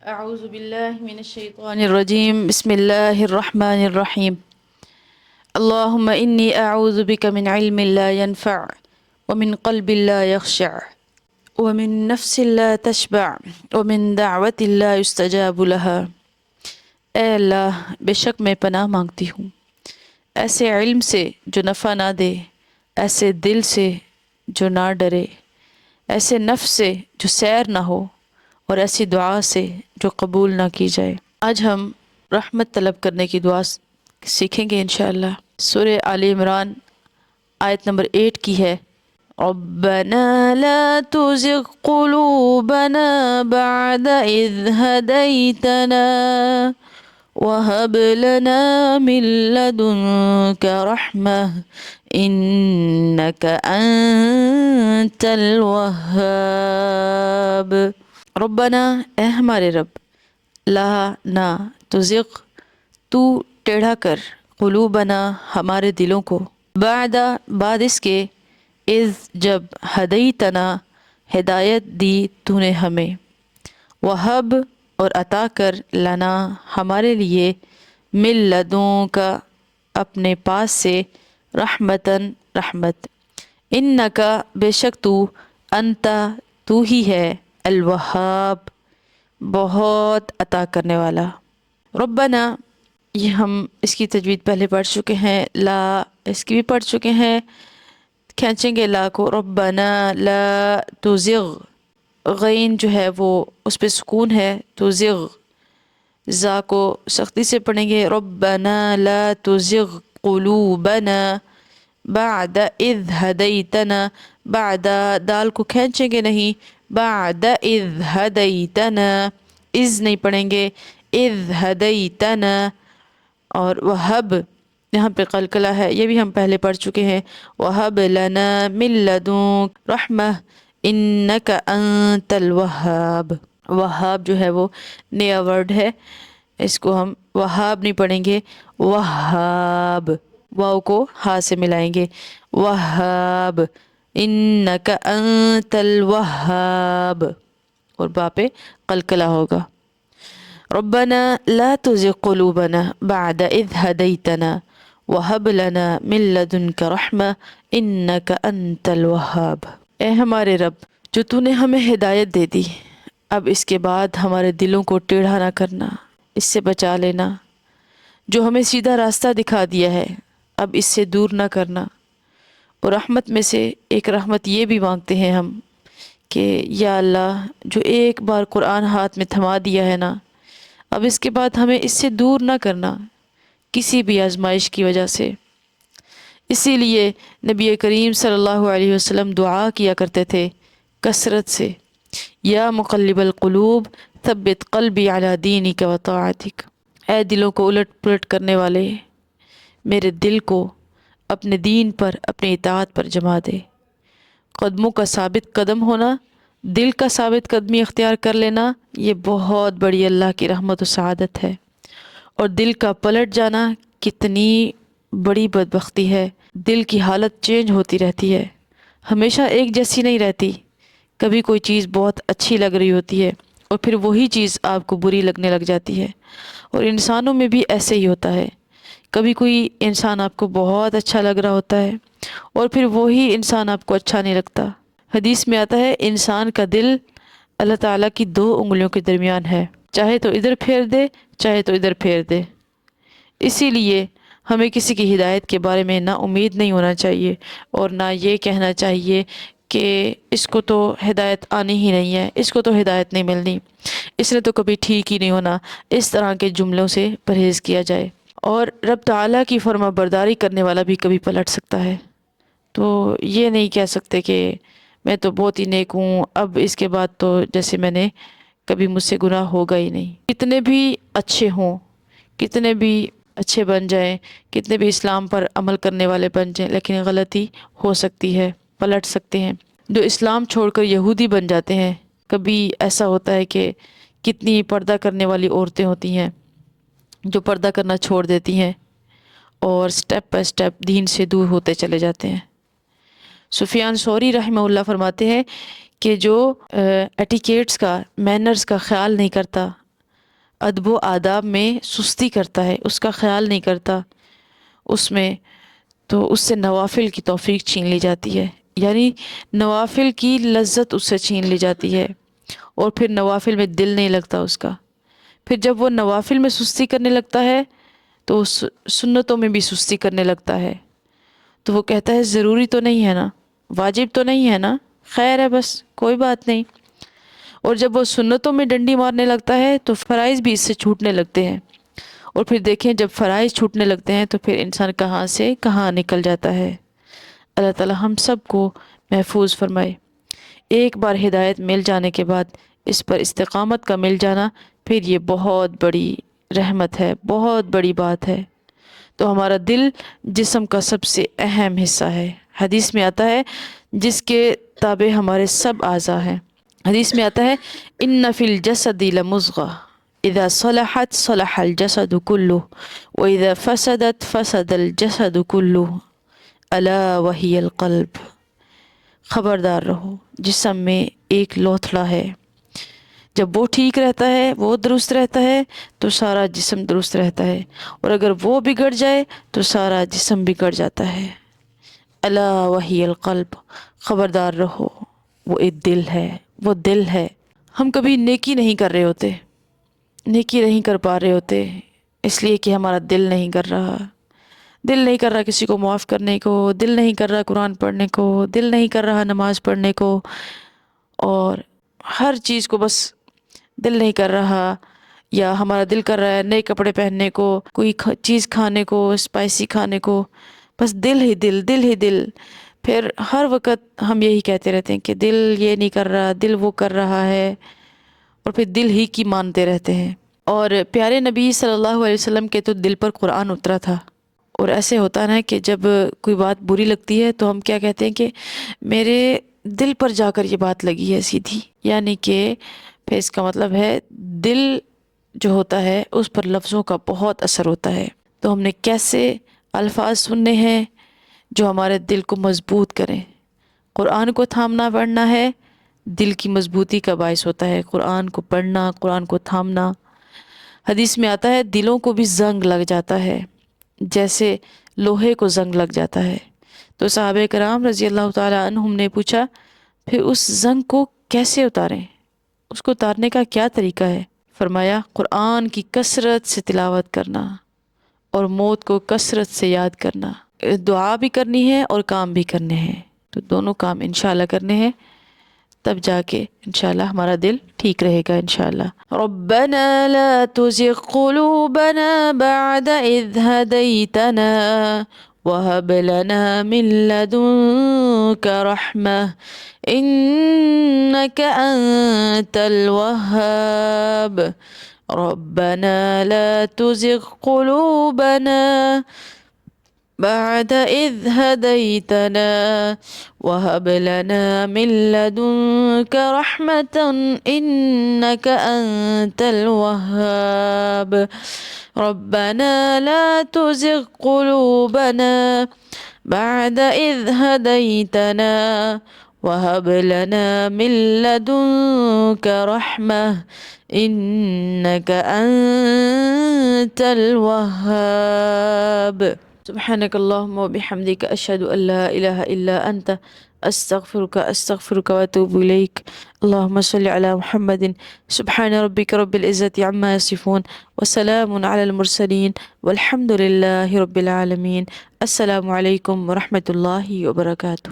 اعوذ باللہ من الشیطان الرجیم بسم اللہ الرحمن الرحیم اللہم انی اعوذ بک من علم لا ينفع ومن قلب لا يخشع ومن نفس لا تشبع ومن دعوت لا يستجاب لها۔ اے اللہ، بے شک میں پناہ مانگتی ہوں ایسے علم سے جو نفع نہ دے، ایسے دل سے جو نہ ڈرے، ایسے نفس سے جو سیر نہ ہو، اور ایسی دعا سے جو قبول نہ کی جائے۔ آج ہم رحمت طلب کرنے کی دعا سیکھیں گے انشاءاللہ۔ سورہ آل عمران آیت نمبر 8 کی ہے، ربنا لا تزغ قلوبنا بعد اذ ہدیتنا وہب لنا من لدنک رحمہ انک انت الوہاب۔ ربنا، اے ہمارے رب، لا نہ، تزغ، تو ٹیڑھا کر، قلوبنا ہمارے دلوں کو، بعد اس کے، اذ جب، ہدیتنا ہدایت دی تو نے ہمیں، وہب اور عطا کر، لنا ہمارے لیے، من لدوں کا اپنے پاس سے، رحمتن رحمت، انکا بے شک تو، انتا تو ہی ہے، الوہاب بہت عطا کرنے والا۔ ربنا، یہ ہم اس کی تجوید پہلے پڑھ چکے ہیں، لا اس کی بھی پڑھ چکے ہیں، کھینچیں گے لا کو، ربنا لا تزغ، غین جو ہے وہ اس پہ سکون ہے، تزغ، زا کو سختی سے پڑھیں گے، ربنا لا تزغ قلوبنا بعد اذ ہدیتنا، بعد دال کو کھینچیں گے نہیں، بعد اذ ہدیتنا، اذ نہیں پڑھیں گے، اذ ہدیتنا، اور وہب یہاں پہ قلقلہ ہے، یہ بھی ہم پہلے پڑھ چکے ہیں، وہب لنا من لدنک رحمہ انک انت الوہاب۔ وہاب جو ہے وہ نیا ورڈ ہے، اس کو ہم وہاب نہیں پڑھیں گے، وہاب، واو کو ہا سے ملائیں گے، وہاب انک انت الوہاب، اور با پہ قلقلہ ہوگا۔ ربنا لا تزغ قلوبنا بعد اذ ہدیتنا وہب لنا من لدنک رحمہ انک انت الوہاب۔ اے ہمارے رب، جو تو نے ہمیں ہدایت دے دی، اب اس کے بعد ہمارے دلوں کو ٹیڑھا نہ کرنا، اس سے بچا لینا۔ جو ہمیں سیدھا راستہ دکھا دیا ہے، اب اس سے دور نہ کرنا۔ اور رحمت میں سے ایک رحمت یہ بھی مانگتے ہیں ہم کہ یا اللہ، جو ایک بار قرآن ہاتھ میں تھما دیا ہے نا، اب اس کے بعد ہمیں اس سے دور نہ کرنا کسی بھی آزمائش کی وجہ سے۔ اسی لیے نبی کریم صلی اللہ علیہ وسلم دعا کیا کرتے تھے کثرت سے، یا مقلب القلوب ثبت قلبی علی دینک و طاعتک، اے دلوں کو الٹ پلٹ کرنے والے، میرے دل کو اپنے دین پر، اپنی اطاعت پر جما دے۔ قدموں کا ثابت قدم ہونا، دل کا ثابت قدمی اختیار کر لینا، یہ بہت بڑی اللہ کی رحمت و سعادت ہے۔ اور دل کا پلٹ جانا کتنی بڑی بدبختی ہے۔ دل کی حالت چینج ہوتی رہتی ہے، ہمیشہ ایک جیسی نہیں رہتی۔ کبھی کوئی چیز بہت اچھی لگ رہی ہوتی ہے اور پھر وہی چیز آپ کو بری لگنے لگ جاتی ہے، اور انسانوں میں بھی ایسے ہی ہوتا ہے۔ کبھی کوئی انسان آپ کو بہت اچھا لگ رہا ہوتا ہے اور پھر وہی انسان آپ کو اچھا نہیں لگتا۔ حدیث میں آتا ہے انسان کا دل اللہ تعالیٰ کی 2 انگلیوں کے درمیان ہے، چاہے تو ادھر پھیر دے، چاہے تو ادھر پھیر دے۔ اسی لیے ہمیں کسی کی ہدایت کے بارے میں نا امید نہیں ہونا چاہیے، اور نہ یہ کہنا چاہیے کہ اس کو تو ہدایت آنی ہی نہیں ہے، اس کو تو ہدایت نہیں ملنی، اس نے تو کبھی ٹھیک ہی نہیں ہونا۔ اس طرح کے جملوں سے پرہیز کیا جائے۔ اور رب تعالیٰ کی فرما برداری کرنے والا بھی کبھی پلٹ سکتا ہے، تو یہ نہیں کہہ سکتے کہ میں تو بہت ہی نیک ہوں، اب اس کے بعد تو جیسے میں نے کبھی مجھ سے گناہ ہوگا ہی نہیں۔ کتنے بھی اچھے ہوں، کتنے بھی اچھے بن جائیں، کتنے بھی اسلام پر عمل کرنے والے بن جائیں، لیکن غلطی ہو سکتی ہے، پلٹ سکتے ہیں۔ جو اسلام چھوڑ کر یہودی بن جاتے ہیں، کبھی ایسا ہوتا ہے کہ کتنی پردہ کرنے والی عورتیں ہوتی ہیں جو پردہ کرنا چھوڑ دیتی ہیں اور سٹیپ بائی سٹیپ دین سے دور ہوتے چلے جاتے ہیں۔ سفیان ثوری رحمہ اللہ فرماتے ہیں کہ جو ایٹیکیٹس کا، مینرز کا خیال نہیں کرتا، ادب و آداب میں سستی کرتا ہے، اس کا خیال نہیں کرتا اس میں، تو اس سے نوافل کی توفیق چھین لی جاتی ہے، یعنی نوافل کی لذت اس سے چھین لی جاتی ہے، اور پھر نوافل میں دل نہیں لگتا اس کا۔ پھر جب وہ نوافل میں سستی کرنے لگتا ہے تو وہ سنتوں میں بھی سستی کرنے لگتا ہے، تو وہ کہتا ہے ضروری تو نہیں ہے نا، واجب تو نہیں ہے نا، خیر ہے بس کوئی بات نہیں۔ اور جب وہ سنتوں میں ڈنڈی مارنے لگتا ہے تو فرائض بھی اس سے چھوٹنے لگتے ہیں، اور پھر دیکھیں جب فرائض چھوٹنے لگتے ہیں تو پھر انسان کہاں سے کہاں نکل جاتا ہے۔ اللہ تعالی ہم سب کو محفوظ فرمائے۔ ایک بار ہدایت مل جانے کے بعد اس پر استقامت کا مل جانا، پھر یہ بہت بڑی رحمت ہے، بہت بڑی بات ہے۔ تو ہمارا دل جسم کا سب سے اہم حصہ ہے، حدیث میں آتا ہے جس کے تابع ہمارے سب اعضاء ہیں۔ حدیث میں آتا ہے ان فی الجسد لمضغہ اذا صلحت صلح الجسد کلہ واذا فسدت فسد الجسد کلہ الا وہی القلب۔ خبردار رہو، جسم میں ایک لوتھڑا ہے، جب وہ ٹھیک رہتا ہے، وہ درست رہتا ہے تو سارا جسم درست رہتا ہے، اور اگر وہ بگڑ جائے تو سارا جسم بگڑ جاتا ہے۔ الا وہی القلب، خبردار رہو، وہ ایک دل ہے، وہ دل ہے۔ ہم کبھی نیکی نہیں کر رہے ہوتے، نیکی نہیں کر پا رہے ہوتے، اس لیے کہ ہمارا دل نہیں کر رہا، دل نہیں کر رہا کسی کو معاف کرنے کو، دل نہیں کر رہا قرآن پڑھنے کو، دل نہیں کر رہا نماز پڑھنے کو، اور ہر چیز کو بس دل نہیں کر رہا، یا ہمارا دل کر رہا ہے نئے کپڑے پہننے کو، کوئی چیز کھانے کو، اسپائسی کھانے کو، بس دل ہی دل، دل ہی دل۔ پھر ہر وقت ہم یہی کہتے رہتے ہیں کہ دل یہ نہیں کر رہا، دل وہ کر رہا ہے، اور پھر دل ہی کی مانتے رہتے ہیں۔ اور پیارے نبی صلی اللہ علیہ وسلم کے تو دل پر قرآن اترا تھا، اور ایسے ہوتا نا کہ جب کوئی بات بری لگتی ہے تو ہم کیا کہتے ہیں کہ میرے دل پر جا کر یہ بات لگی ہے سیدھی، یعنی کہ پھر اس کا مطلب ہے دل جو ہوتا ہے اس پر لفظوں کا بہت اثر ہوتا ہے۔ تو ہم نے کیسے الفاظ سننے ہیں جو ہمارے دل کو مضبوط کریں۔ قرآن کو تھامنا پڑھنا ہے، دل کی مضبوطی کا باعث ہوتا ہے قرآن کو پڑھنا، قرآن کو تھامنا۔ حدیث میں آتا ہے دلوں کو بھی زنگ لگ جاتا ہے جیسے لوہے کو زنگ لگ جاتا ہے۔ تو صحابہ کرام رضی اللہ تعالی عنہم نے پوچھا پھر اس زنگ کو کیسے اتاریں، اس کو اتارنے کا کیا طریقہ ہے؟ فرمایا قرآن کی کثرت سے تلاوت کرنا اور موت کو کثرت سے یاد کرنا، دعا بھی کرنی ہے اور کام بھی کرنے ہیں، تو دونوں کام انشاءاللہ کرنے ہیں، تب جا کے انشاءاللہ ہمارا دل ٹھیک رہے گا انشاءاللہ۔ ربنا لا تزغ قلوبنا بعد اذ هديتنا وهب لنا من لدنك رحمة إنك أنت الوهاب۔ ربنا لا تزغ قلوبنا بعد إذ هديتنا وهب لنا من لدنك رحمة إنك أنت الوهاب۔ ربنا لا تزغ قلوبنا بعد إذ هديتنا وهب لنا من لدنك رحمة إنك أنت الوهاب۔ سبحانك اللهم وبحمدك أشهد أن لا إله إلا أنت أستغفرك وأتوب إليك۔ اللهم صل على محمد۔ سبحان ربك رب العزة عما يصفون وسلام على المرسلين والحمد لله رب العالمين۔ السلام عليكم ورحمة الله وبركاته۔